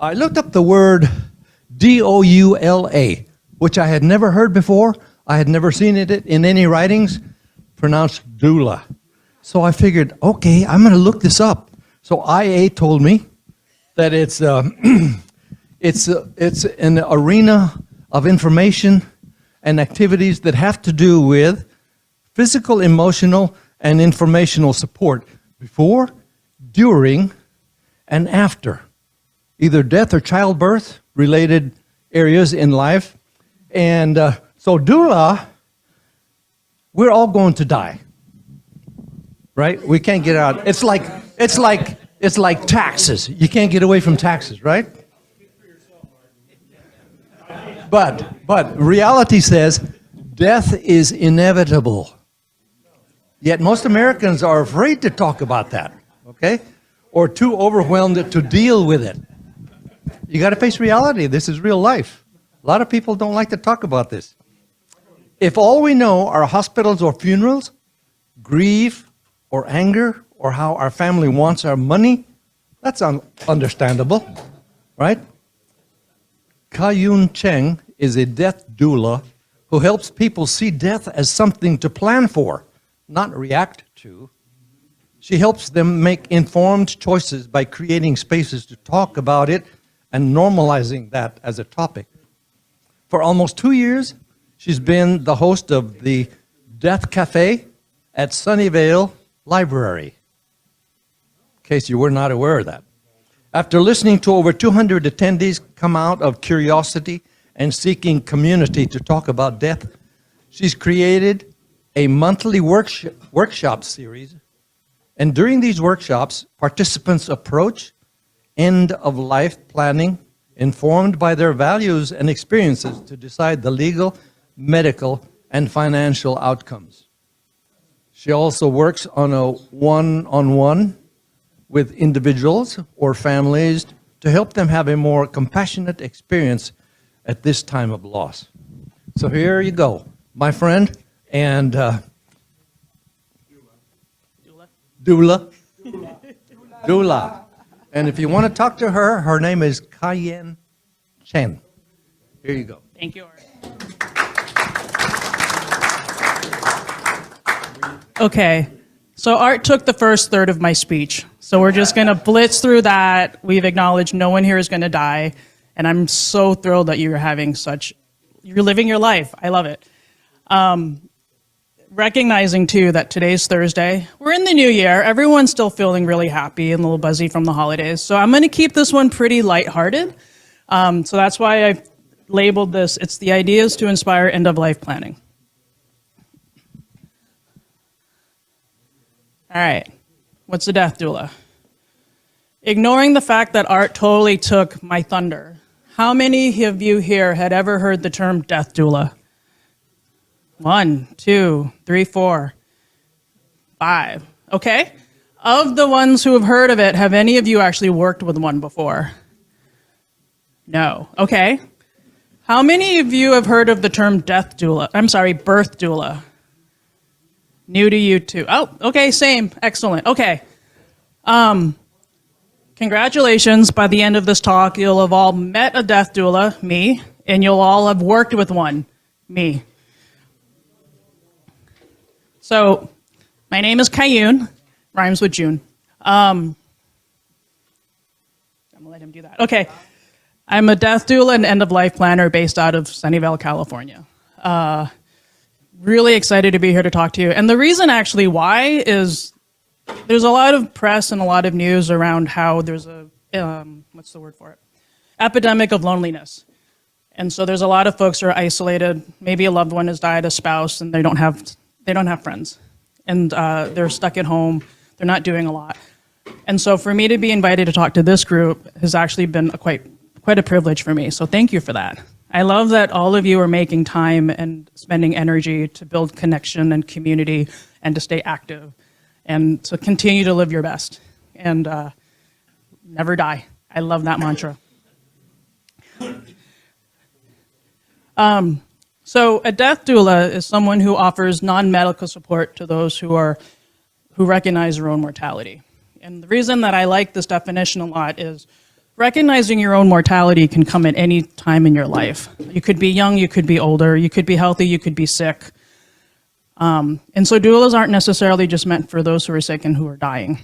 I looked up the word doula, which I had never heard before. I had never seen it in any writings, pronounced doula. So I figured, okay, I'm going to look this up. So IA told me that it's an arena of information and activities that have to do with physical, emotional, and informational support before, during, and after either death or childbirth related areas in life. And so doula, we're all going to die, right? We can't get out. It's like taxes. You can't get away from taxes, right? But reality says death is inevitable. Yet most Americans are afraid to talk about that, okay? Or too overwhelmed to deal with it. You got to face reality. This is real life. A lot of people don't like to talk about this. If all we know are hospitals or funerals, grief or anger, or how our family wants our money, that's understandable, right? Yun Cheng is a death doula who helps people see death as something to plan for, not react to. She helps them make informed choices by creating spaces to talk about it and normalizing that as a topic. For almost 2 years, she's been the host of the Death Cafe at Sunnyvale Library, in case you were not aware of that. After listening to over 200 attendees come out of curiosity and seeking community to talk about death, she's created a monthly workshop series. And during these workshops, participants approach end-of-life planning informed by their values and experiences to decide the legal, medical, and financial outcomes. She also works on a one-on-one with individuals or families to help them have a more compassionate experience at this time of loss. So here you go, my friend, and Doula. And if you want to talk to her, her name is Yun Cheng. Here you go. Thank you, Art. Okay, so Art took the first third of my speech. So we're just going to blitz through that. We've acknowledged no one here is going to die. And I'm so thrilled that you're living your life. I love it. Recognizing, too, that today's Thursday. We're in the new year. Everyone's still feeling really happy and a little buzzy from the holidays. So I'm going to keep this one pretty lighthearted. So that's why I labeled this, it's the ideas to inspire end-of-life planning. All right. What's a death doula? Ignoring the fact that Art totally took my thunder. How many of you here had ever heard the term death doula? 1, 2, 3, 4, 5. Okay. Of the ones who have heard of it, have any of you actually worked with one before? No. Okay. How many of you have heard of the term birth doula? New to you too. Oh, okay, same. Excellent. Okay. Congratulations. By the end of this talk, you'll have all met a death doula, me, and you'll all have worked with one, me. So, my name is Yun, rhymes with June. I'm gonna let him do that. Okay. I'm a death doula and end-of-life planner based out of Sunnyvale, California. Really excited to be here to talk to you. And the reason actually why is there's a lot of press and a lot of news around how there's a, what's the word for it? Epidemic of loneliness. And so there's a lot of folks who are isolated. Maybe a loved one has died, a spouse, and they don't have friends. And they're stuck at home. They're not doing a lot. And so for me to be invited to talk to this group has actually been quite a privilege for me. So thank you for that. I love that all of you are making time and spending energy to build connection and community and to stay active and to continue to live your best and never die. I love that mantra. So a death doula is someone who offers non-medical support to those who recognize their own mortality. And the reason that I like this definition a lot is recognizing your own mortality can come at any time in your life. You could be young, you could be older, you could be healthy, you could be sick. And so doulas aren't necessarily just meant for those who are sick and who are dying.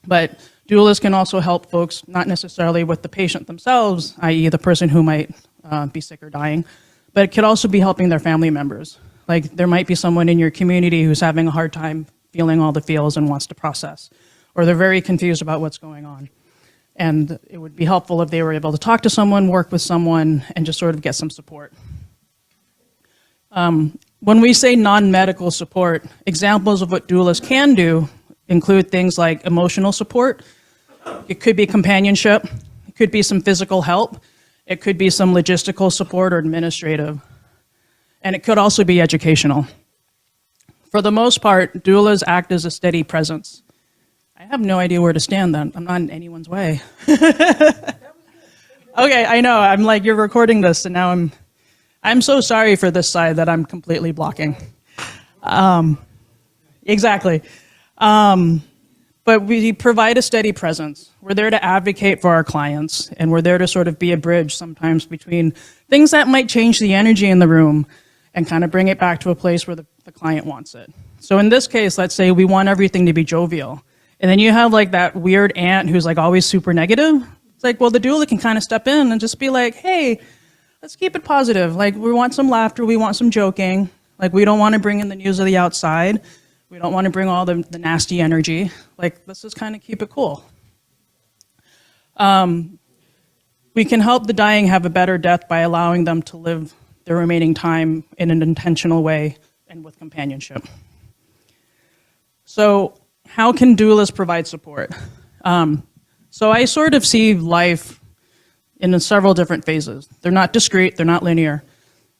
But doulas can also help folks, not necessarily with the patient themselves, i.e. the person who might be sick or dying, but it could also be helping their family members. Like there might be someone in your community who's having a hard time feeling all the feels and wants to process, or they're very confused about what's going on. And it would be helpful if they were able to talk to someone, work with someone, and just sort of get some support. When we say non-medical support, examples of what doulas can do include things like emotional support. It could be companionship. It could be some physical help. It could be some logistical support or administrative. And it could also be educational. For the most part, doulas act as a steady presence. I have no idea where to stand then. I'm not in anyone's way. Okay, I know. I'm like, you're recording this, and now I'm so sorry for this side that I'm completely blocking. Exactly. But we provide a steady presence. We're there to advocate for our clients, and we're there to sort of be a bridge sometimes between things that might change the energy in the room and kind of bring it back to a place where the client wants it. So in this case, let's say we want everything to be jovial. And then you have like that weird aunt who's like always super negative. It's like, well, the doula can kind of step in and just be like, hey, let's keep it positive. Like, we want some laughter, we want some joking. Like, we don't want to bring in the news of the outside. We don't want to bring all the nasty energy. Like, let's just kind of keep it cool. We can help the dying have a better death by allowing them to live their remaining time in an intentional way and with companionship. So, how can doulas provide support? So I sort of see life in several different phases. They're not discrete, they're not linear.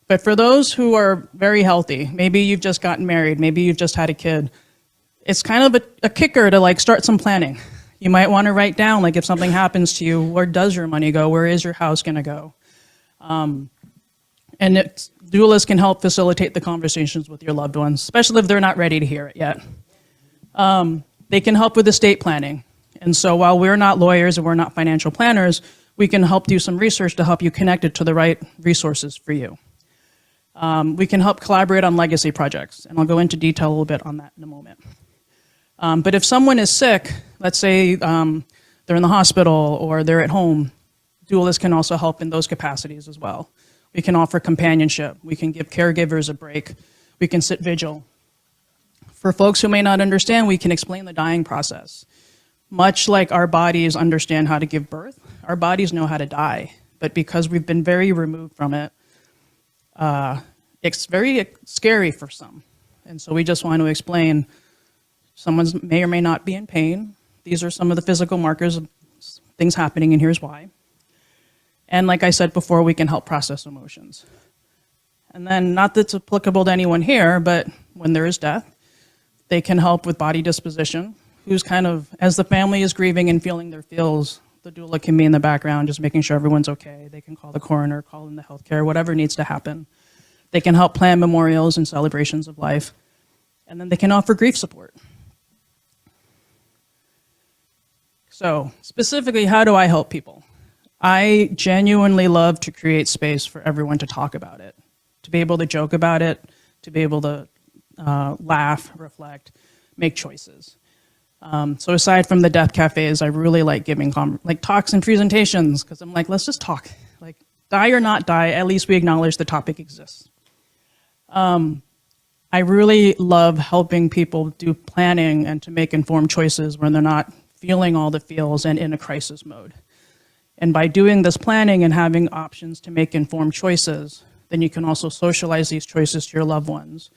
But for those who are very healthy, maybe you've just gotten married, maybe you've just had a kid, it's kind of a kicker to like start some planning. You might want to write down, like if something happens to you, where does your money go? Where is your house going to go? And doulas can help facilitate the conversations with your loved ones, especially if they're not ready to hear it yet. They can help with estate planning. And so while we're not lawyers and we're not financial planners, we can help do some research to help you connect it to the right resources for you. We can help collaborate on legacy projects, and I'll go into detail a little bit on that in a moment. But if someone is sick, let's say they're in the hospital or they're at home, doulas can also help in those capacities as well. We can offer companionship. We can give caregivers a break. We can sit vigil. For folks who may not understand, we can explain the dying process. Much like our bodies understand how to give birth, our bodies know how to die. But because we've been very removed from it, it's very scary for some. And so we just want to explain someone may or may not be in pain. These are some of the physical markers of things happening, and here's why. And like I said before, we can help process emotions. And then, not that it's applicable to anyone here, but when there is death, they can help with body disposition, who's kind of, as the family is grieving and feeling their feels, the doula can be in the background just making sure everyone's okay. They can call the coroner, call in the healthcare, whatever needs to happen. They can help plan memorials and celebrations of life. And then they can offer grief support. So, specifically, how do I help people? I genuinely love to create space for everyone to talk about it, to be able to joke about it, to be able to laugh, reflect, make choices. So aside from the death cafes, I really like giving talks and presentations, because I'm like, let's just talk. Like, die or not die, at least we acknowledge the topic exists. I really love helping people do planning and to make informed choices when they're not feeling all the feels and in a crisis mode. And by doing this planning and having options to make informed choices, then you can also socialize these choices to your loved ones.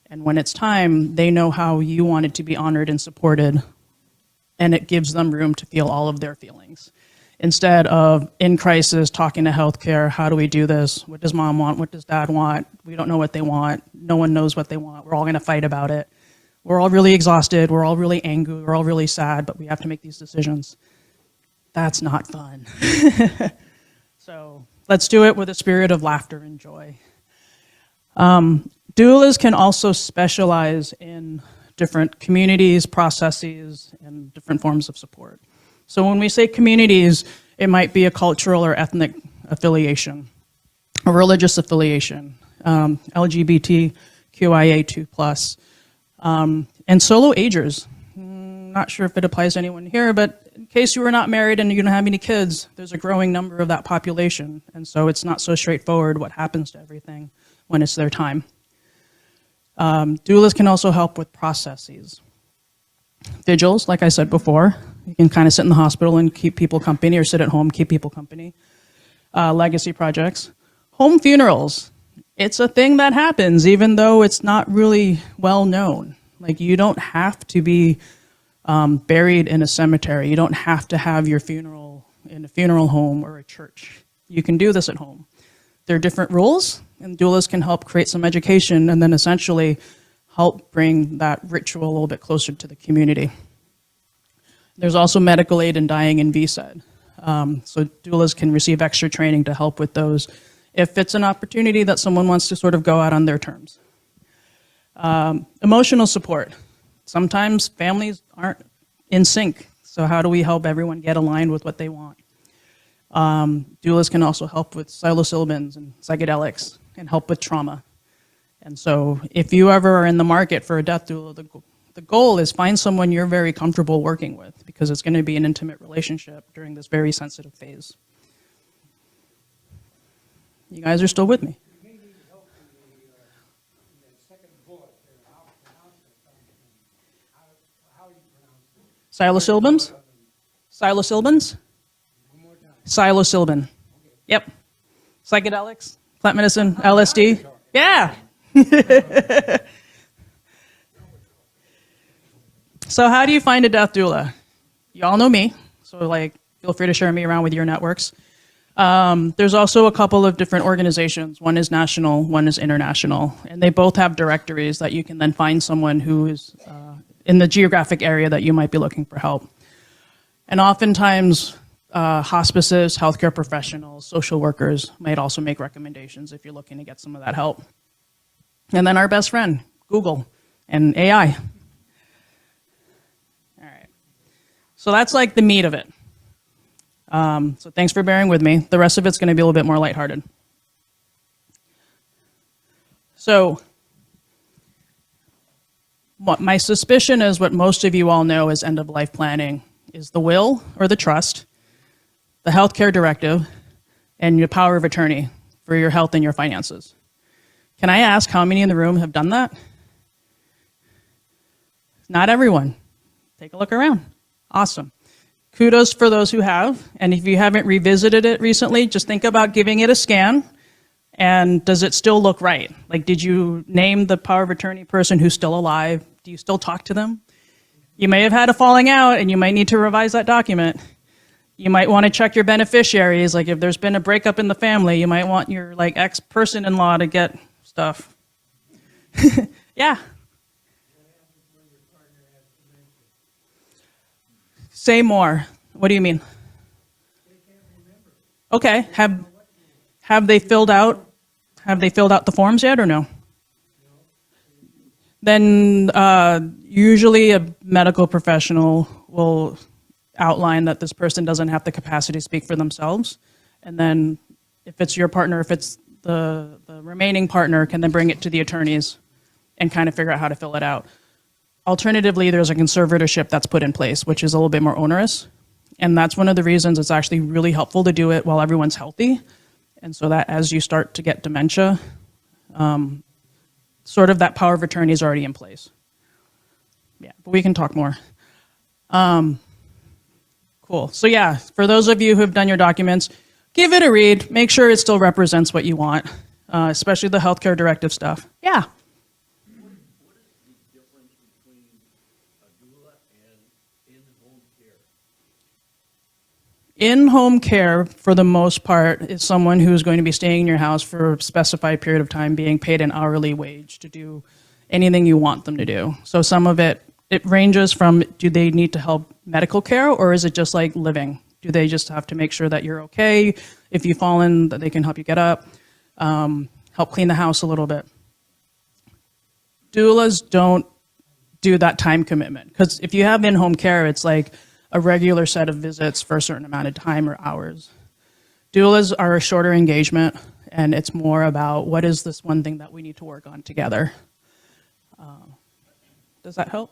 And when it's time, they know how you wanted to be honored and supported, and it gives them room to feel all of their feelings. Instead of, in crisis, talking to healthcare, how do we do this? What does mom want? What does dad want? We don't know what they want. No one knows what they want. We're all going to fight about it. We're all really exhausted. We're all really angry. We're all really sad, but we have to make these decisions. That's not fun. So let's do it with a spirit of laughter and joy. Doulas can also specialize in different communities, processes, and different forms of support. So when we say communities, It might be a cultural or ethnic affiliation, a religious affiliation, LGBTQIA2+, and solo agers. Not sure if it applies to anyone here, but in case you were not married and you don't have any kids, there's a growing number of that population, and so it's not so straightforward what happens to everything when it's their time. Doulas can also help with processes. Vigils, like I said before, you can kind of sit in the hospital and keep people company, or sit at home, keep people company. Legacy projects. Home funerals. It's a thing that happens, even though it's not really well known. Like, you don't have to be buried in a cemetery. You don't have to have your funeral in a funeral home or a church. You can do this at home. There are different rules, and doulas can help create some education and then essentially help bring that ritual a little bit closer to the community. There's also medical aid in dying and VSED. So doulas can receive extra training to help with those if it's an opportunity that someone wants to sort of go out on their terms. Emotional support. Sometimes families aren't in sync, so how do we help everyone get aligned with what they want? Doulas can also help with psilocybins and psychedelics and help with trauma. And so if you ever are in the market for a death doula, the goal is find someone you're very comfortable working with, because it's going to be an intimate relationship during this very sensitive phase. You guys are still with me? Psilocybins? Psilocybins? Psilocybin. Yep. Psychedelics, plant medicine, LSD. Yeah. So how do you find a death doula? You all know me, so like, feel free to share me around with your networks. There's also a couple of different organizations. One is national, one is international, and they both have directories that you can then find someone who is in the geographic area that you might be looking for help. And oftentimes, hospices, healthcare professionals, social workers might also make recommendations if you're looking to get some of that help. And then our best friend, Google and AI. All right. So that's like the meat of it. So thanks for bearing with me. The rest of it's going to be a little bit more lighthearted. So what my suspicion is, what most of you all know as end-of-life planning, is the will or the trust, the healthcare directive, and your power of attorney for your health and your finances. Can I ask how many in the room have done that? Not everyone. Take a look around. Awesome. Kudos for those who have, and if you haven't revisited it recently, just think about giving it a scan, and does it still look right? Like, did you name the power of attorney person who's still alive? Do you still talk to them? You may have had a falling out, and you might need to revise that document. You might want to check your beneficiaries, like if there's been a breakup in the family, you might want your like ex-person-in-law to get stuff. Yeah. Say more. What do you mean? Okay. Have they filled out the forms yet or no? Then usually a medical professional will outline that this person doesn't have the capacity to speak for themselves, and then if it's your partner, if it's the remaining partner, can then bring it to the attorneys and kind of figure out how to fill it out. Alternatively, there's a conservatorship that's put in place, which is a little bit more onerous. And that's one of the reasons it's actually really helpful to do it while everyone's healthy. And so that as you start to get dementia, sort of that power of attorney is already in place. Yeah, but we can talk more. Cool. So yeah, for those of you who have done your documents, give it a read. Make sure it still represents what you want, especially the healthcare directive stuff. Yeah. In-home care, for the most part, is someone who's going to be staying in your house for a specified period of time, being paid an hourly wage to do anything you want them to do. So some of it ranges from, do they need to help medical care, or is it just like living? Do they just have to make sure that you're okay? If you fall in, that they can help you get up, help clean the house a little bit. Doulas don't do that time commitment, because if you have in-home care, it's like a regular set of visits for a certain amount of time or hours. Doulas are a shorter engagement, and it's more about what is this one thing that we need to work on together. Does that help?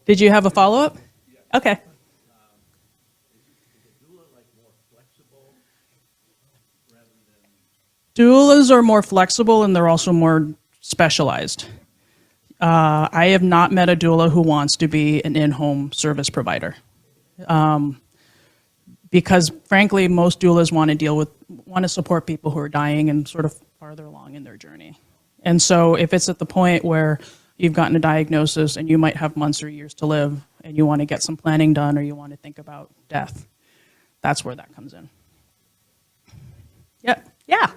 Did you have a follow-up? Okay. Doulas are more flexible, and they're also more specialized. I have not met a doula who wants to be an in-home service provider. Because frankly, most doulas want to support people who are dying and sort of farther along in their journey. And so if it's at the point where you've gotten a diagnosis and you might have months or years to live and you want to get some planning done or you want to think about death, that's where that comes in. Yep. Yeah.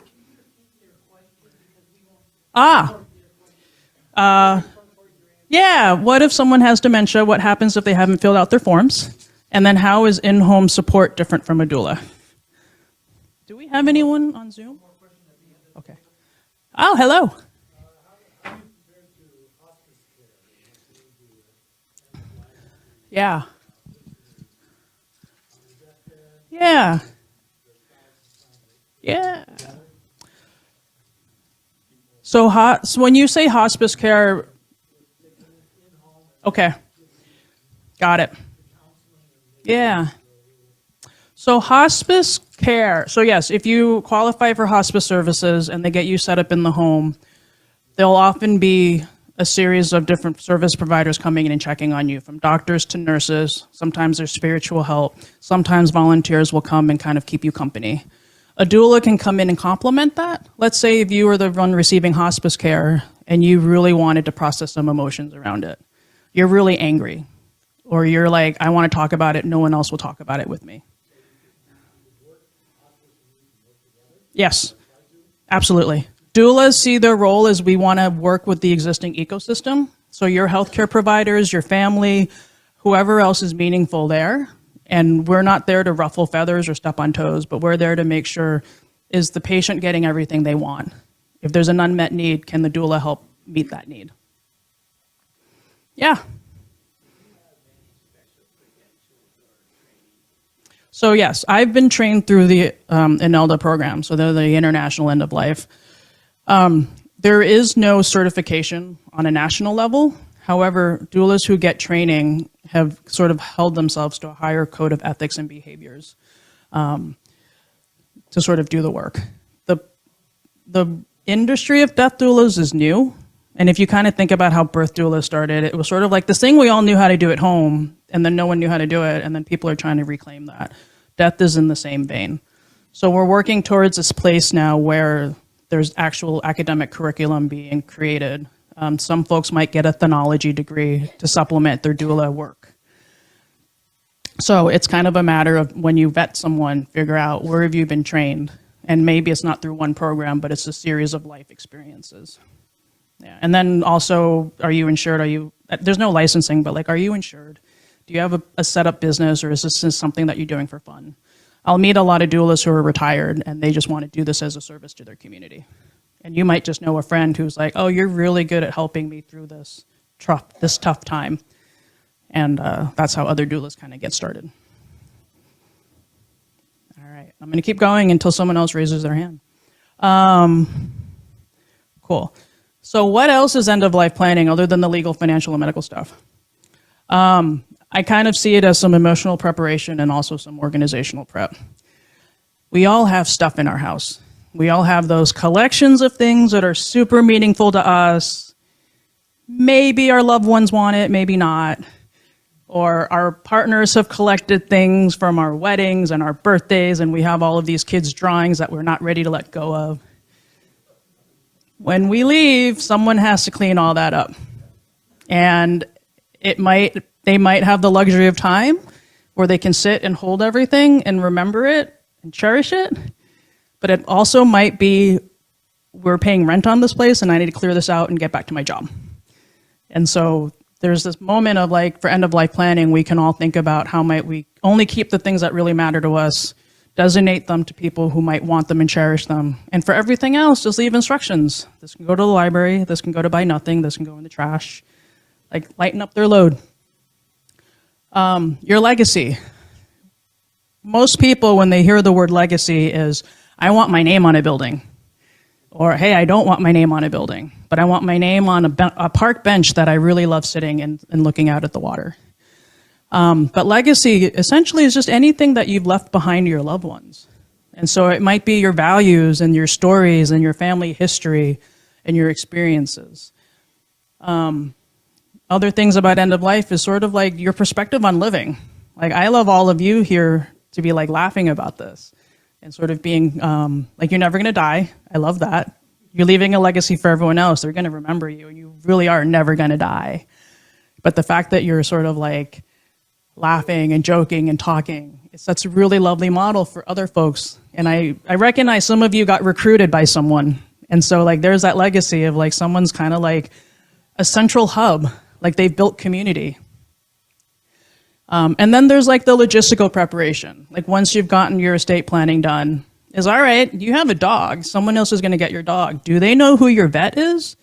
Yeah, what if someone has dementia? What happens if they haven't filled out their forms? And then how is in-home support different from a doula? Do we have anyone on Zoom? Okay. Oh, hello. Yeah. Yeah. Yeah. So when you say hospice care, okay, got it. Yeah. So hospice care, so yes, if you qualify for hospice services and they get you set up in the home, there'll often be a series of different service providers coming in and checking on you, from doctors to nurses. Sometimes there's spiritual help. Sometimes volunteers will come and kind of keep you company. A doula can come in and complement that. Let's say if you were the one receiving hospice care and you really wanted to process some emotions around it. You're really angry, or you're like, I want to talk about it, no one else will talk about it with me. Yes, absolutely. Doulas see their role as we want to work with the existing ecosystem. So your healthcare providers, your family, whoever else is meaningful there. And we're not there to ruffle feathers or step on toes, but we're there to make sure, is the patient getting everything they want? If there's an unmet need, can the doula help meet that need? Yeah. So yes, I've been trained through the INELDA program, so they're the International End of Life. There is no certification on a national level. However, doulas who get training have sort of held themselves to a higher code of ethics and behaviors to sort of do the work. The industry of death doulas is new. And if you kind of think about how birth doulas started, it was sort of like this thing we all knew how to do at home, and then no one knew how to do it, and then people are trying to reclaim that. Death is in the same vein. So we're working towards this place now where there's actual academic curriculum being created. Some folks might get a theology degree to supplement their doula work. So it's kind of a matter of, when you vet someone, figure out where have you been trained, and maybe it's not through one program, but it's a series of life experiences. Yeah. And then also, are you insured? There's no licensing, but like, are you insured? Do you have a set up business, or is this just something that you're doing for fun? I'll meet a lot of doulas who are retired and they just want to do this as a service to their community. And you might just know a friend who's like, oh, you're really good at helping me through this tough time. And that's how other doulas kind of get started. All right, I'm going to keep going until someone else raises their hand. Cool. So what else is end-of-life planning other than the legal, financial, and medical stuff? I kind of see it as some emotional preparation and also some organizational prep. We all have stuff in our house. We all have those collections of things that are super meaningful to us. Maybe our loved ones want it, maybe not. Or our partners have collected things from our weddings and our birthdays, and we have all of these kids' drawings that we're not ready to let go of. When we leave, someone has to clean all that up. And they might have the luxury of time where they can sit and hold everything and remember it and cherish it. But it also might be, we're paying rent on this place and I need to clear this out and get back to my job. And so there's this moment of, like, for end-of-life planning, we can all think about how might we only keep the things that really matter to us, Designate them to people who might want them and cherish them. And for everything else, just leave instructions. This can go to the library, this can go to buy nothing, this can go in the trash. Like, lighten up their load. Your legacy. Most people, when they hear the word legacy, is, I want my name on a building. Or, hey, I don't want my name on a building, but I want my name on a park bench that I really love sitting and looking out at the water. But legacy essentially is just anything that you've left behind to your loved ones. And so it might be your values and your stories and your family history and your experiences. Other things about end of life is sort of like your perspective on living. Like, I love all of you here to be like laughing about this and sort of being like, you're never going to die. I love that. You're leaving a legacy for everyone else. They're going to remember you, and you really are never going to die. But the fact that you're sort of like laughing and joking and talking, it's such a really lovely model for other folks. And I recognize some of you got recruited by someone. And so like there's that legacy of like someone's kind of like a central hub, like they've built community. And then there's like the logistical preparation. Like once you've gotten your estate planning done, is all right, you have a dog, someone else is going to get your dog. Do they know who your vet is?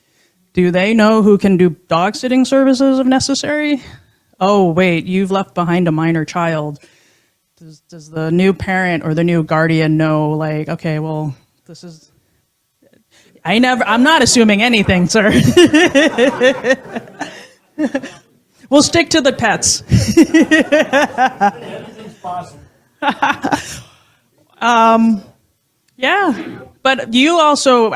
Do they know who can do dog sitting services if necessary? Oh, wait, you've left behind a minor child. Does the new parent or the new guardian know, like, okay, well, this is, I'm not assuming anything, sir. We'll stick to the pets. Yeah, but you also,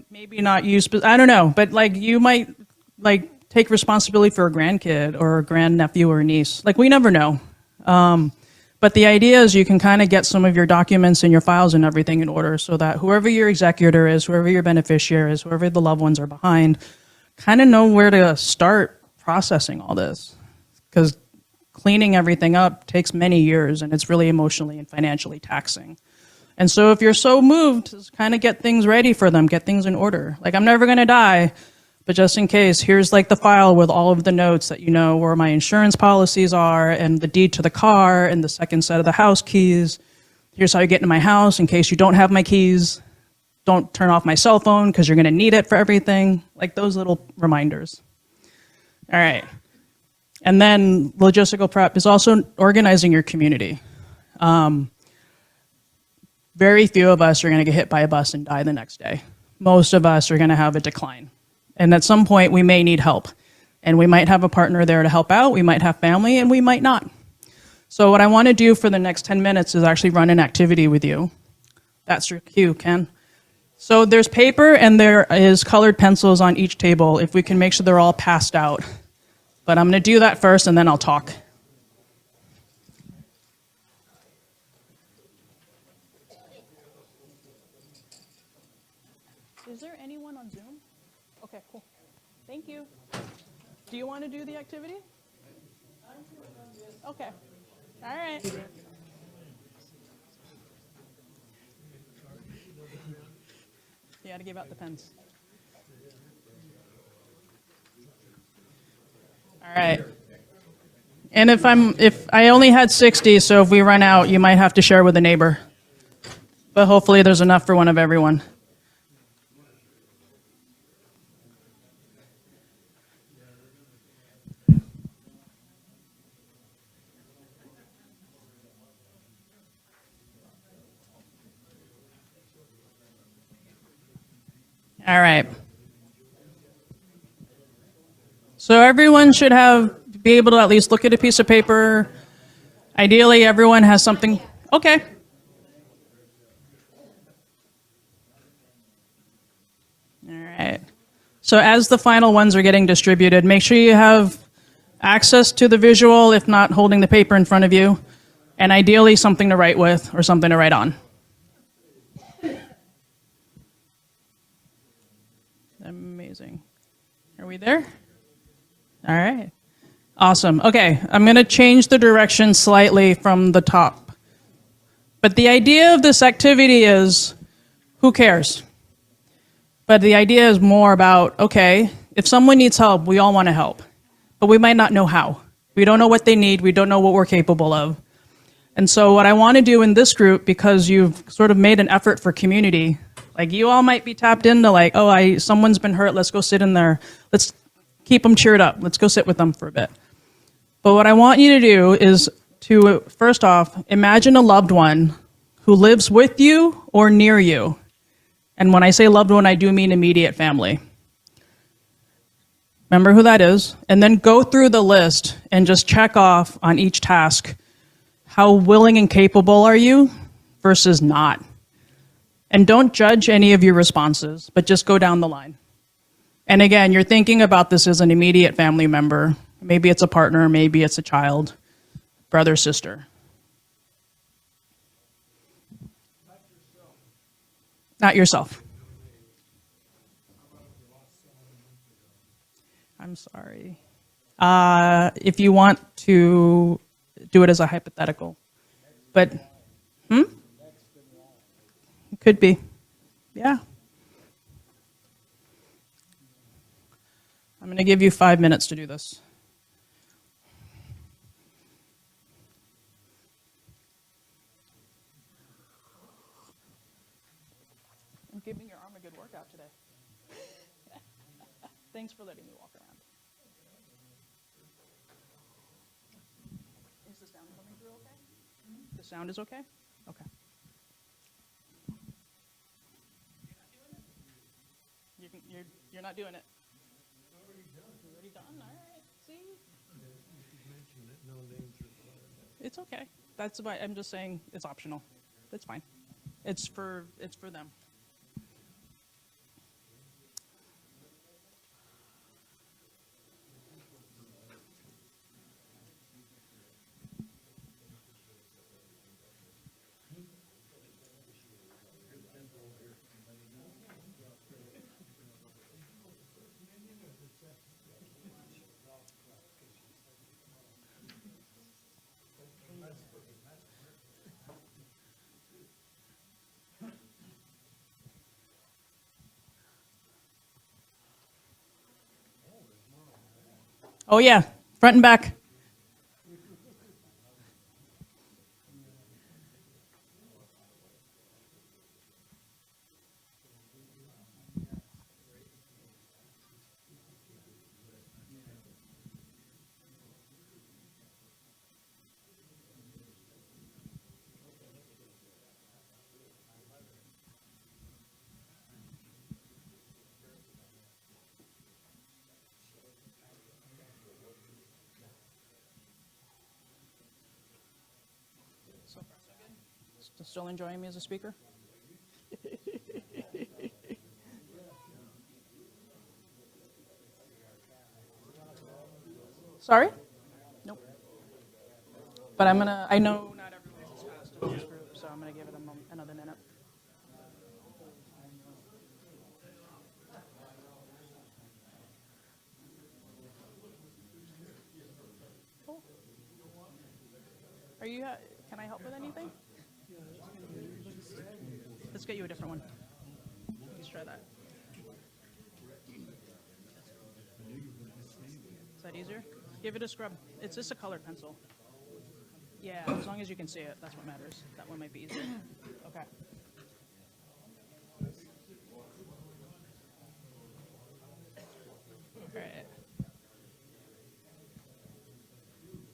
maybe not you, I don't know, but like you might like take responsibility for a grandkid or a grandnephew or a niece. Like we never know. But the idea is you can kind of get some of your documents and your files and everything in order so that whoever your executor is, whoever your beneficiary is, whoever the loved ones are behind, kind of know where to start processing all this. Because cleaning everything up takes many years, and it's really emotionally and financially taxing. And so if you're so moved, just kind of get things ready for them, get things in order. Like, I'm never going to die, but just in case, here's like the file with all of the notes that you know where my insurance policies are and the deed to the car and the second set of the house keys. Here's how you get into my house in case you don't have my keys. Don't turn off my cell phone because you're going to need it for everything. Like those little reminders. All right. And then logistical prep is also organizing your community. Very few of us are going to get hit by a bus and die the next day. Most of us are going to have a decline. And at some point, we may need help. And we might have a partner there to help out. We might have family, and we might not. So what I want to do for the next 10 minutes is actually run an activity with you. That's your cue, Ken. So there's paper, and there is colored pencils on each table, if we can make sure they're all passed out. But I'm going to do that first, and then I'll talk. Is there anyone on Zoom? Okay, cool. Thank you. Do you want to do the activity? Okay. All right. You got to give out the pens. All right. And if I only had 60, so if we run out, you might have to share with a neighbor. But hopefully there's enough for one of everyone. All right. So everyone should be able to at least look at a piece of paper. Ideally, everyone has something. Okay. All right. So as the final ones are getting distributed, make sure you have access to the visual, if not holding the paper in front of you, and ideally something to write with or something to write on. Amazing. Are we there? All right. Awesome. Okay, I'm going to change the direction slightly from the top. But the idea of this activity is, who cares? But the idea is more about, okay, if someone needs help, we all want to help. But we might not know how. We don't know what they need. We don't know what we're capable of. And so what I want to do in this group, because you've sort of made an effort for community, like you all might be tapped into like, oh, someone's been hurt, let's go sit in there. Let's keep them cheered up. Let's go sit with them for a bit. But what I want you to do is to, first off, imagine a loved one who lives with you or near you. And when I say loved one, I do mean immediate family. Remember who that is, and then go through the list and just check off on each task. How willing and capable are you versus not? And don't judge any of your responses, but just go down the line. And again, you're thinking about this as an immediate family member. Maybe it's a partner, maybe it's a child, brother, sister. Not yourself. I'm sorry. If you want to do it as a hypothetical. But, it could be. Yeah. I'm going to give you 5 minutes to do this. I'm giving your arm a good workout today. Thanks for letting me walk around. Is the sound coming through okay? The sound is okay? Okay. You're not doing it. You're already done? All right. See? It's okay. That's why I'm just saying it's optional. It's fine. It's for them. Oh yeah, front and back. So far, so good. Still enjoying me as a speaker? Sorry? Nope. But I know not everyone's as fast in this group, so I'm gonna give it another minute. Cool. Can I help with anything? Let's get you a different one. Let's try that. Is that easier? Give it a scrub. It's just a colored pencil. Yeah, as long as you can see it, that's what matters. That one might be easier. Okay. All right.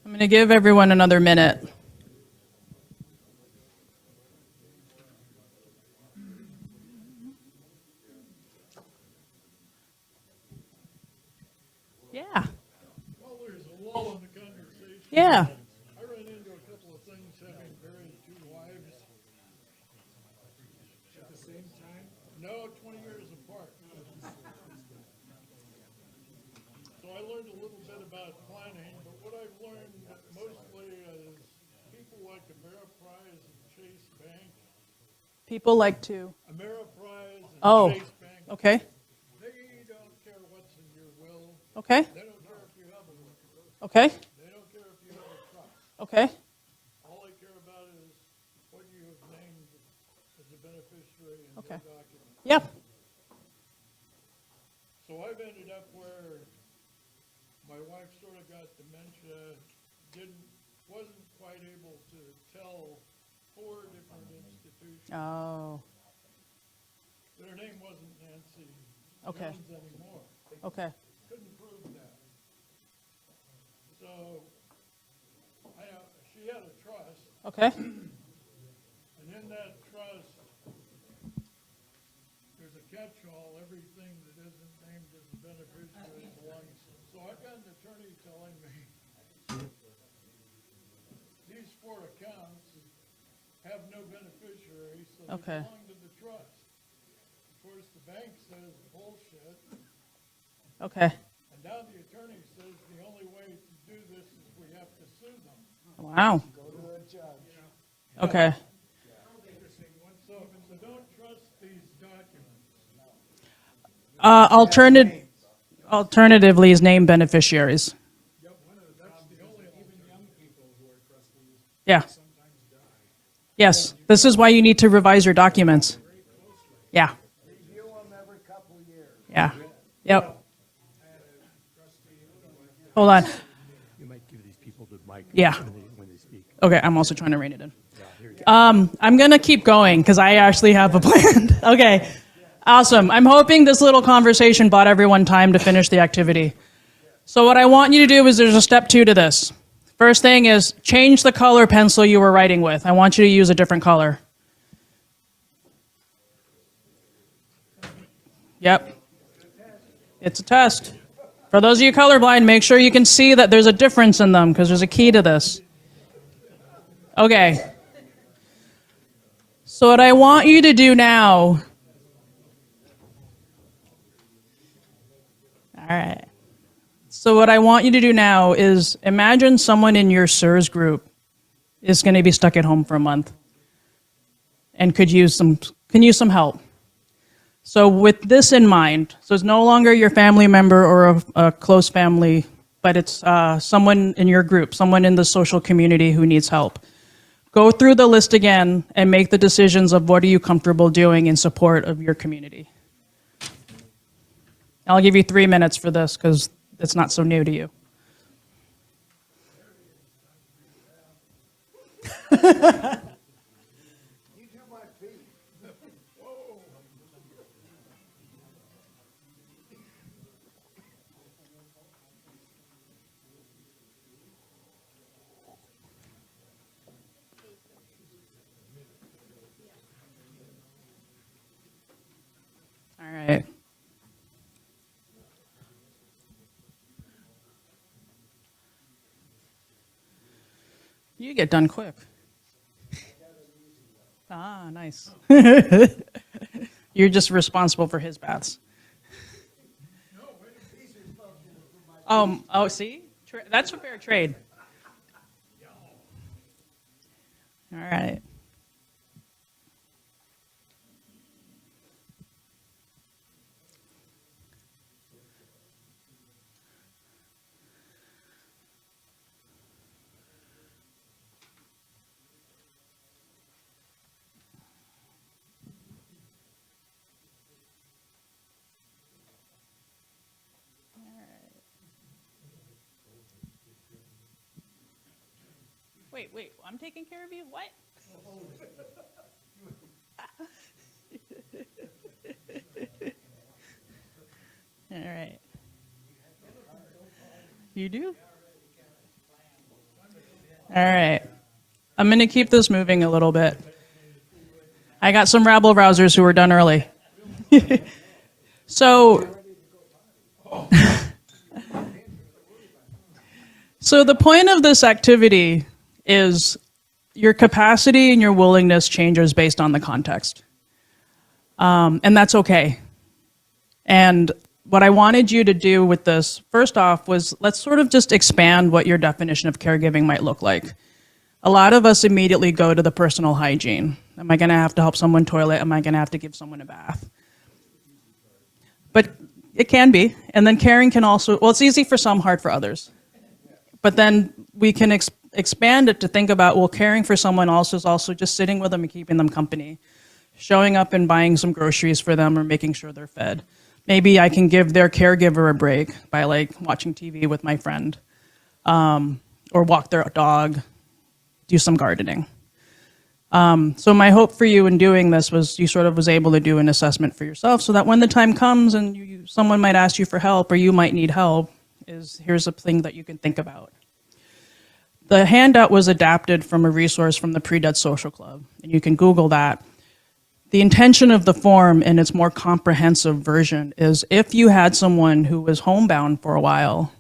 I'm going to give everyone another minute. Yeah. Well, there's a lull in the conversation. Yeah. I ran into a couple of things having buried two wives at the same time. No, 20 years apart. So I learned a little bit about planning, but what I've learned mostly is people like Ameriprise and Chase Bank. People like to. Ameriprise and Oh, Chase Bank. okay. They don't care what's in your will. Okay. They don't care if you have a will. Okay. They don't care if you have a trust. Okay. All I care about is what you have named as a beneficiary in Okay. your document. Yeah. So I've ended up where my wife sort of got dementia, didn't wasn't quite able to tell 4 different institutions. Oh, Their name wasn't Nancy okay, Jones anymore. okay, Couldn't prove that. So she had a trust, okay, and in that trust, there's a catch-all. Everything that isn't named as a beneficiary belongs. So I got an attorney telling me these 4 accounts have no beneficiary, so they Okay. belong to the trust. Of course, the bank says bullshit, okay. and now the attorney says the only way to do this is we have to sue them. Wow. Go to a judge. Okay. So don't trust these documents. Alternatively, is named beneficiaries. Yeah. Yes. This is why you need to revise your documents. Yeah. Review them every couple years. Yeah. Yep. Hold on. You might give these people the mic Yeah. when they speak. Okay, I'm also trying to rein it in. I'm going to keep going because I actually have a plan. Okay. Awesome. I'm hoping this little conversation bought everyone time to finish the activity. So what I want you to do is there's a step 2 to this. First thing is change the color pencil you were writing with. I want you to use a different color. Yep. It's a test. For those of you colorblind, make sure you can see that there's a difference in them because there's a key to this. Okay. So what I want you to do now. All right. So what I want you to do now is imagine someone in your SIRS group is going to be stuck at home for a month and can use some help. So with this in mind, so it's no longer your family member or a close family, but it's someone in your group, someone in the social community who needs help. Go through the list again and make the decisions of what are you comfortable doing in support of your community. I'll give you 3 minutes for this because it's not so new to you. You do my feet. All right. You get done quick. Ah, nice. You're just responsible for his baths. Oh, see? That's a fair trade. All right. Wait, I'm taking care of you? What? All right. You do? All right. I'm going to keep this moving a little bit. I got some rabble rousers who were done early. So the point of this activity is your capacity and your willingness changes based on the context. And that's okay. And what I wanted you to do with this, first off, was let's sort of just expand what your definition of caregiving might look like. A lot of us immediately go to the personal hygiene. Am I going to have to help someone toilet? Am I going to have to give someone a bath? But it can be. And then caring can also, well, it's easy for some, hard for others. But then we can expand it to think about, well, caring for someone else is also just sitting with them and keeping them company, showing up and buying some groceries for them or making sure they're fed. Maybe I can give their caregiver a break by like watching TV with my friend, or walk their dog, do some gardening. So my hope for you in doing this was you sort of was able to do an assessment for yourself so that when the time comes and someone might ask you for help or you might need help, here's a thing that you can think about. The handout was adapted from a resource from the Pre-Dead Social Club, and you can Google that. The intention of the form in its more comprehensive version is if you had someone who was homebound for a while,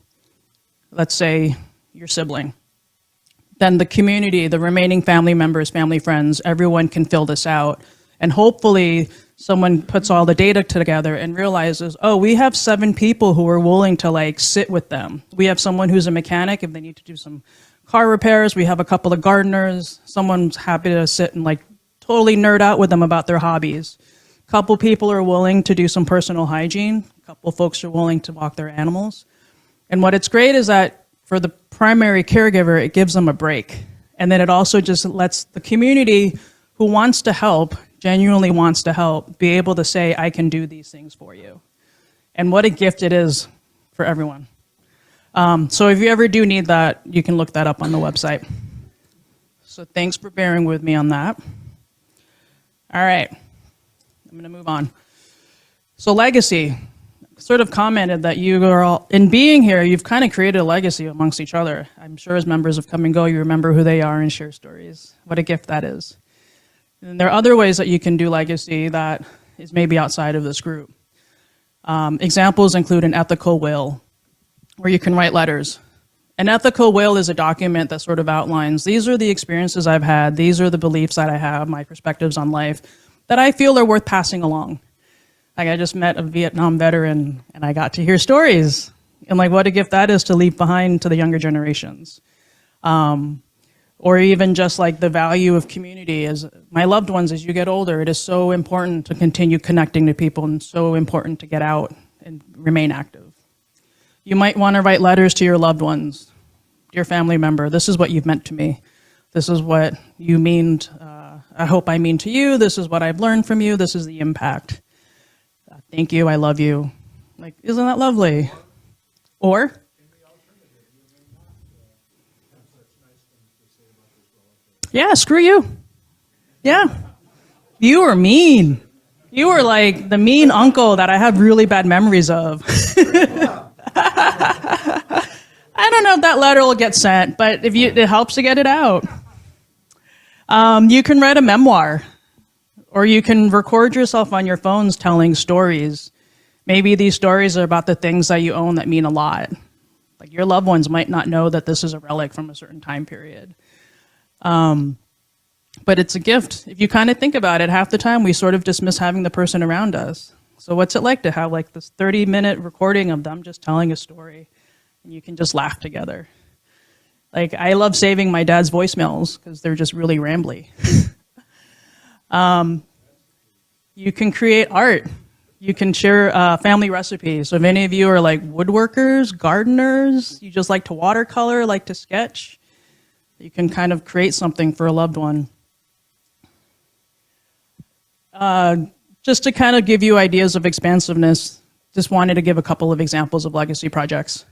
let's say your sibling, then the community, the remaining family members, family friends, everyone can fill this out. And hopefully someone puts all the data together and realizes, oh, we have 7 people who are willing to like sit with them. We have someone who's a mechanic if they need to do some car repairs. We have a couple of gardeners. Someone's happy to sit and like totally nerd out with them about their hobbies. A couple people are willing to do some personal hygiene. A couple folks are willing to walk their animals. And what it's great is that for the primary caregiver, it gives them a break. And then it also just lets the community who wants to help, genuinely wants to help, be able to say, I can do these things for you. And what a gift it is for everyone. So if you ever do need that, you can look that up on the website. So thanks for bearing with me on that. All right, I'm going to move on. So legacy. Sort of commented that you are all, in being here, you've kind of created a legacy amongst each other. I'm sure as members of Come and Go, you remember who they are and share stories. What a gift that is. And there are other ways that you can do legacy that is maybe outside of this group. Examples include an ethical will, where you can write letters. An ethical will is a document that sort of outlines, these are the experiences I've had, these are the beliefs that I have, my perspectives on life, that I feel are worth passing along. Like I just met a Vietnam veteran and I got to hear stories and like what a gift that is to leave behind to the younger generations. Or even just like the value of community as my loved ones, as you get older, it is so important to continue connecting to people and so important to get out and remain active. You might want to write letters to your loved ones, dear family member, this is what you've meant to me. This is what you mean, I hope I mean to you. This is what I've learned from you. This is the impact. Thank you, I love you. Like, isn't that lovely? Or? Yeah, screw you. Yeah. You were mean. You were like the mean uncle that I have really bad memories of. I don't know if that letter will get sent, but if it helps to get it out. You can write a memoir. Or you can record yourself on your phones telling stories. Maybe these stories are about the things that you own that mean a lot. Like your loved ones might not know that this is a relic from a certain time period. But it's a gift. If you kind of think about it, half the time we sort of dismiss having the person around us. So what's it like to have like this 30-minute recording of them just telling a story and you can just laugh together? Like I love saving my dad's voicemails because they're just really rambly. You can create art. You can share family recipes. So if any of you are like woodworkers, gardeners, you just like to watercolor, like to sketch, you can kind of create something for a loved one. Just to kind of give you ideas of expansiveness, just wanted to give a couple of examples of legacy projects.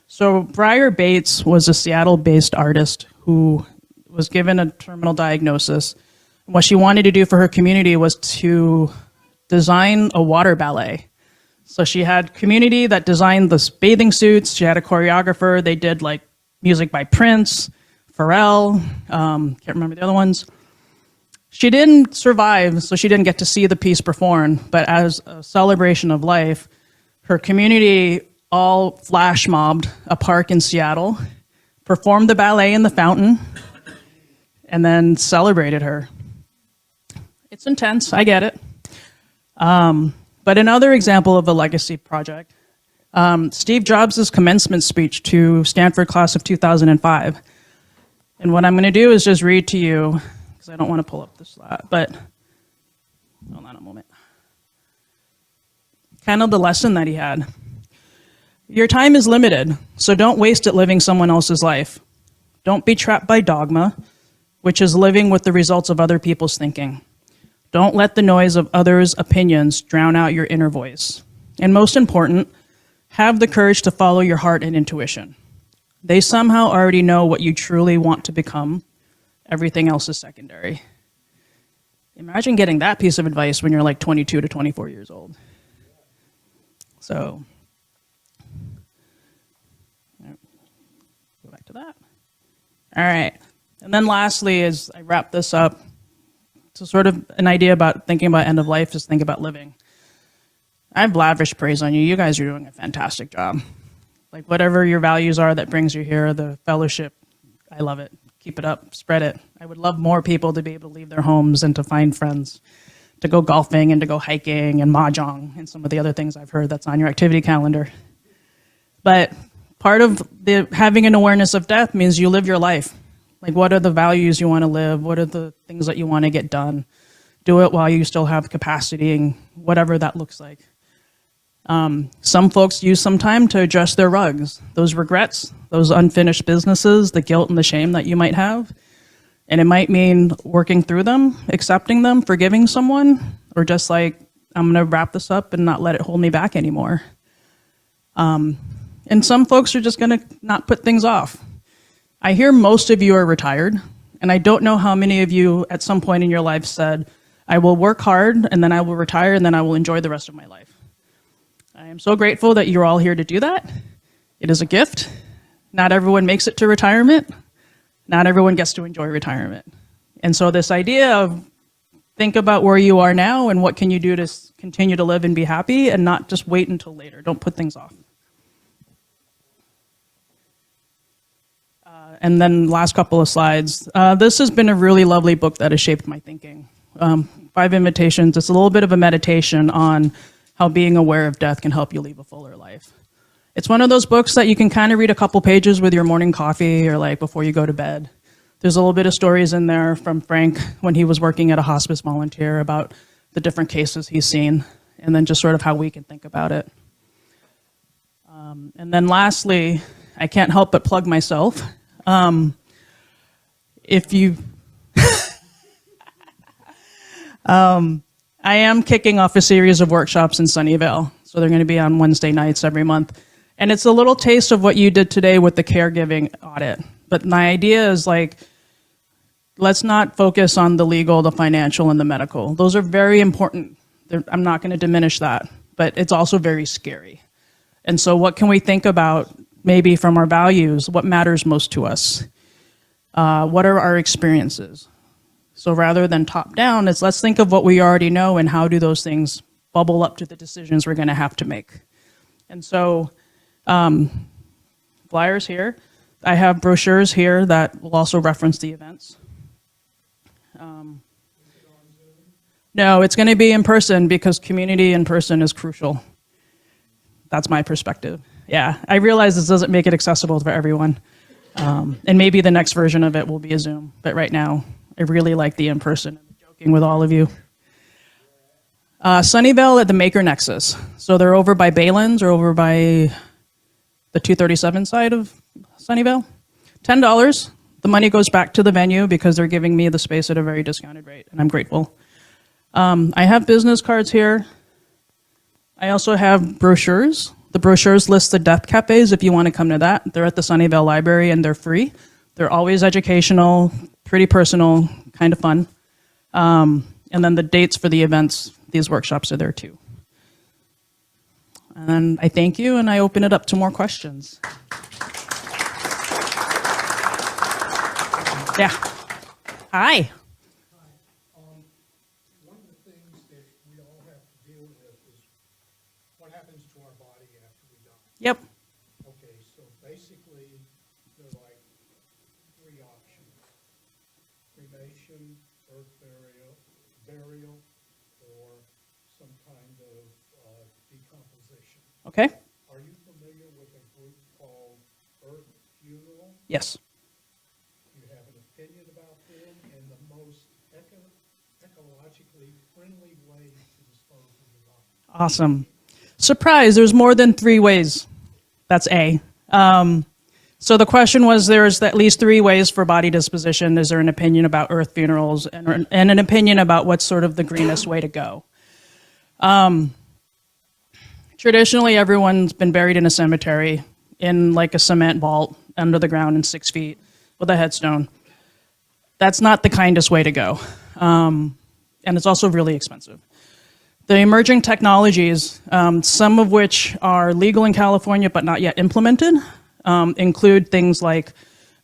So Briar Bates was a Seattle-based artist who was given a terminal diagnosis. What she wanted to do for her community was to design a water ballet. So she had community that designed the bathing suits. She had a choreographer. They did like music by Prince, Pharrell, can't remember the other ones. She didn't survive, so she didn't get to see the piece performed. But as a celebration of life, her community all flash mobbed a park in Seattle, performed the ballet in the fountain, and then celebrated her. It's intense, I get it. But another example of a legacy project, Steve Jobs' commencement speech to Stanford class of 2005. And what I'm going to do is just read to you, because I don't want to pull up the slide, but hold on a moment. Kind of the lesson that he had. Your time is limited, so don't waste it living someone else's life. Don't be trapped by dogma, which is living with the results of other people's thinking. Don't let the noise of others' opinions drown out your inner voice. And most important, have the courage to follow your heart and intuition. They somehow already know what you truly want to become. Everything else is secondary. Imagine getting that piece of advice when you're like 22 to 24 years old. So, go back to that. All right. And then lastly, as I wrap this up, so sort of an idea about thinking about end of life is think about living. I have lavish praise on you. You guys are doing a fantastic job. Like whatever your values are that brings you here, the fellowship, I love it. Keep it up, spread it. I would love more people to be able to leave their homes and to find friends, to go golfing and to go hiking and mahjong and some of the other things I've heard that's on your activity calendar. But part of having an awareness of death means you live your life. Like what are the values you want to live? What are the things that you want to get done? Do it while you still have capacity and whatever that looks like. Some folks use some time to adjust their rugs, those regrets, those unfinished businesses, the guilt and the shame that you might have. And it might mean working through them, accepting them, forgiving someone, or just like, I'm going to wrap this up and not let it hold me back anymore. And some folks are just going to not put things off. I hear most of you are retired, and I don't know how many of you at some point in your life said, I will work hard, and then I will retire, and then I will enjoy the rest of my life. I am so grateful that you're all here to do that. It is a gift. Not everyone makes it to retirement. Not everyone gets to enjoy retirement. And so this idea of think about where you are now and what can you do to continue to live and be happy and not just wait until later. Don't put things off. And then last couple of slides. This has been a really lovely book that has shaped my thinking. 5 Invitations. It's a little bit of a meditation on how being aware of death can help you live a fuller life. It's one of those books that you can kind of read a couple pages with your morning coffee or like before you go to bed. There's a little bit of stories in there from Frank when he was working at a hospice volunteer about the different cases he's seen, and then just sort of how we can think about it. And then lastly, I can't help but plug myself. If you I am kicking off a series of workshops in Sunnyvale. So they're going to be on Wednesday nights every month. And it's a little taste of what you did today with the caregiving audit. But my idea is like, let's not focus on the legal, the financial, and the medical. Those are very important. I'm not going to diminish that. But it's also very scary. And so what can we think about maybe from our values? What matters most to us? What are our experiences? So rather than top down, let's think of what we already know and how do those things bubble up to the decisions we're going to have to make. And so flyers here. I have brochures here that will also reference the events. No, it's going to be in person because community in person is crucial. That's my perspective. Yeah, I realize this doesn't make it accessible for everyone. And maybe the next version of it will be a Zoom. But right now, I really like the in-person. I'm joking with all of you. Sunnyvale at the Maker Nexus. So they're over by Baylands or over by the 237 side of Sunnyvale. $10. The money goes back to the venue because they're giving me the space at a very discounted rate, and I'm grateful. I have business cards here. I also have brochures. The brochures list the death cafes if you want to come to that. They're at the Sunnyvale Library, and they're free. They're always educational, pretty personal, kind of fun. And then the dates for the events, these workshops are there too. And then I thank you, and I open it up to more questions. Yeah. Hi. One of the things that we all have to deal with is what happens to our body after we die. Yep. Okay, so basically, there are like 3 options: cremation, earth burial, or some kind of decomposition. Okay. Are you familiar with a group called Earth Funeral? Yes. Do you have an opinion about them and the most ecologically friendly way to dispose of your body? Awesome. Surprise, there's more than 3 ways. That's A. So the question was, there's at least 3 ways for body disposition. Is there an opinion about earth funerals and an opinion about what's sort of the greenest way to go? Traditionally, everyone's been buried in a cemetery in like a cement vault under the ground and 6 feet with a headstone. That's not the kindest way to go. And it's also really expensive. The emerging technologies, some of which are legal in California but not yet implemented, include things like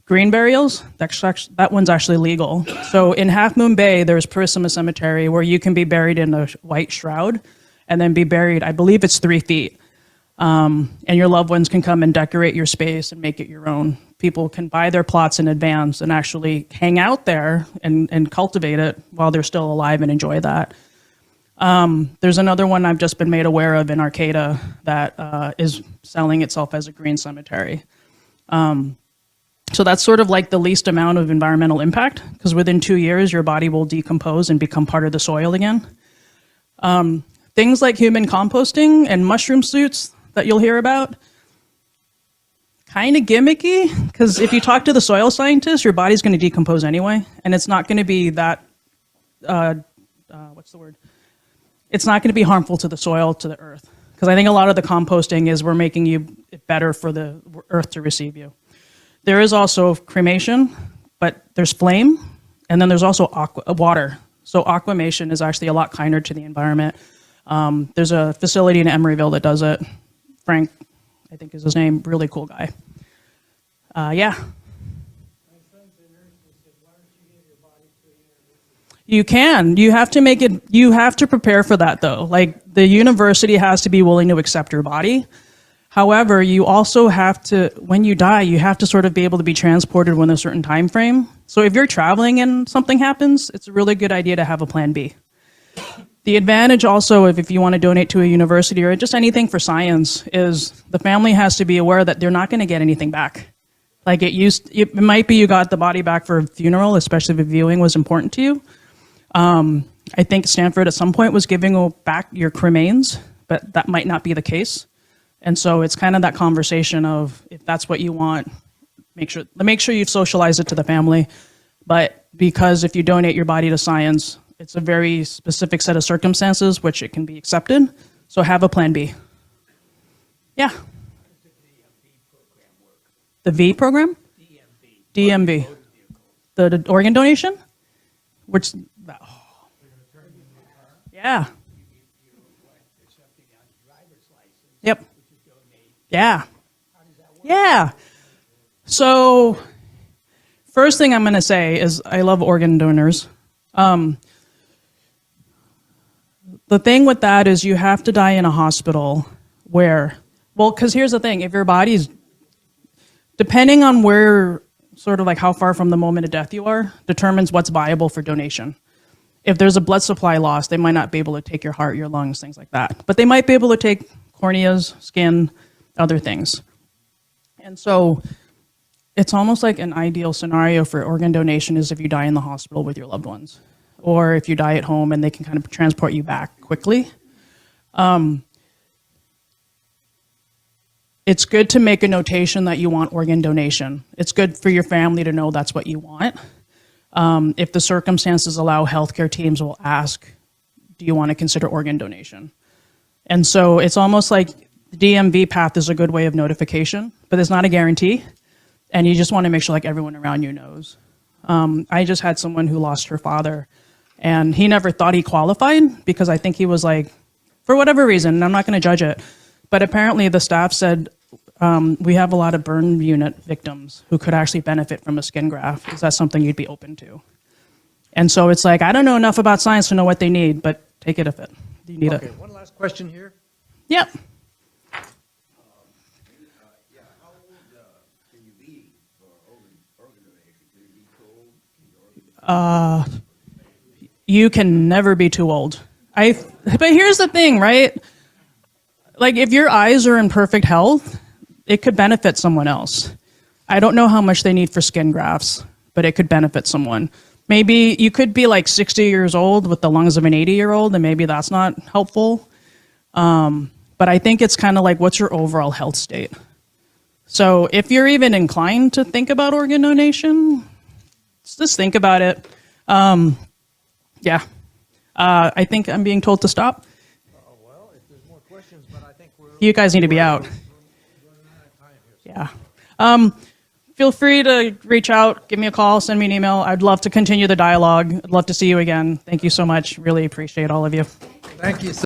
green burials. That one's actually legal. So in Half Moon Bay, there's Purisima Cemetery where you can be buried in a white shroud and then be buried, I believe it's 3 feet. And your loved ones can come and decorate your space and make it your own. People can buy their plots in advance and actually hang out there and cultivate it while they're still alive and enjoy that. There's another one I've just been made aware of in Arcata that is selling itself as a green cemetery. So that's sort of like the least amount of environmental impact, because within 2 years, your body will decompose and become part of the soil again. Things like human composting and mushroom suits that you'll hear about, kind of gimmicky, because if you talk to the soil scientists, your body's going to decompose anyway, and it's not going to be that, It's not going to be harmful to the soil, to the earth. Because I think a lot of the composting is we're making you better for the earth to receive you. There is also cremation, but there's flame, and then there's also water. So aquamation is actually a lot kinder to the environment. There's a facility in Emeryville that does it. Frank, I think is his name, really cool guy. Yeah. You can. You have to make it, you have to prepare for that though. Like the university has to be willing to accept your body. However, you also have to, when you die, you have to sort of be able to be transported within a certain time frame. So if you're traveling and something happens, it's a really good idea to have a plan B. The advantage also of if you want to donate to a university or just anything for science is the family has to be aware that they're not going to get anything back. Like it might be you got the body back for a funeral, especially if viewing was important to you. I think Stanford at some point was giving back your cremains, but that might not be the case. And so it's kind of that conversation of if that's what you want, make sure you've socialized it to the family. But because if you donate your body to science, it's a very specific set of circumstances which it can be accepted. So have a plan B. Yeah. The V program? DMV. The organ donation? Which, yeah. Yep. Yeah. Yeah. So, first thing I'm going to say is I love organ donors. The thing with that is you have to die in a hospital where, well, because here's the thing, if your body's, depending on where, sort of like how far from the moment of death you are, determines what's viable for donation. If there's a blood supply loss, they might not be able to take your heart, your lungs, things like that. But they might be able to take corneas, skin, other things. And so it's almost like an ideal scenario for organ donation is if you die in the hospital with your loved ones, or if you die at home and they can kind of transport you back quickly. It's good to make a notation that you want organ donation. It's good for your family to know that's what you want. If the circumstances allow, healthcare teams will ask, do you want to consider organ donation? And so it's almost like the DMV path is a good way of notification, but it's not a guarantee. And you just want to make sure like everyone around you knows. I just had someone who lost her father, and he never thought he qualified because I think he was like, for whatever reason, and I'm not going to judge it, but apparently the staff said, we have a lot of burn unit victims who could actually benefit from a skin graft. Is that something you'd be open to? And so it's like, I don't know enough about science to know what they need, but take it if you need it. Okay, one last question here. Yep. How old can you be for organ donation? Can you be told? You can never be too old. But here's the thing, right? Like if your eyes are in perfect health, it could benefit someone else. I don't know how much they need for skin grafts, but it could benefit someone. Maybe you could be like 60 years old with the lungs of an 80-year-old, and maybe that's not helpful. But I think it's kind of like, what's your overall health state? So if you're even inclined to think about organ donation, just think about it. Yeah. I think I'm being told to stop. Well, if there's more questions, but I think we're... You guys need to be out. Yeah. feel free to reach out, give me a call, send me an email. I'd love to continue the dialogue. I'd love to see you again. Thank you so much. Really appreciate all of you. Thank you.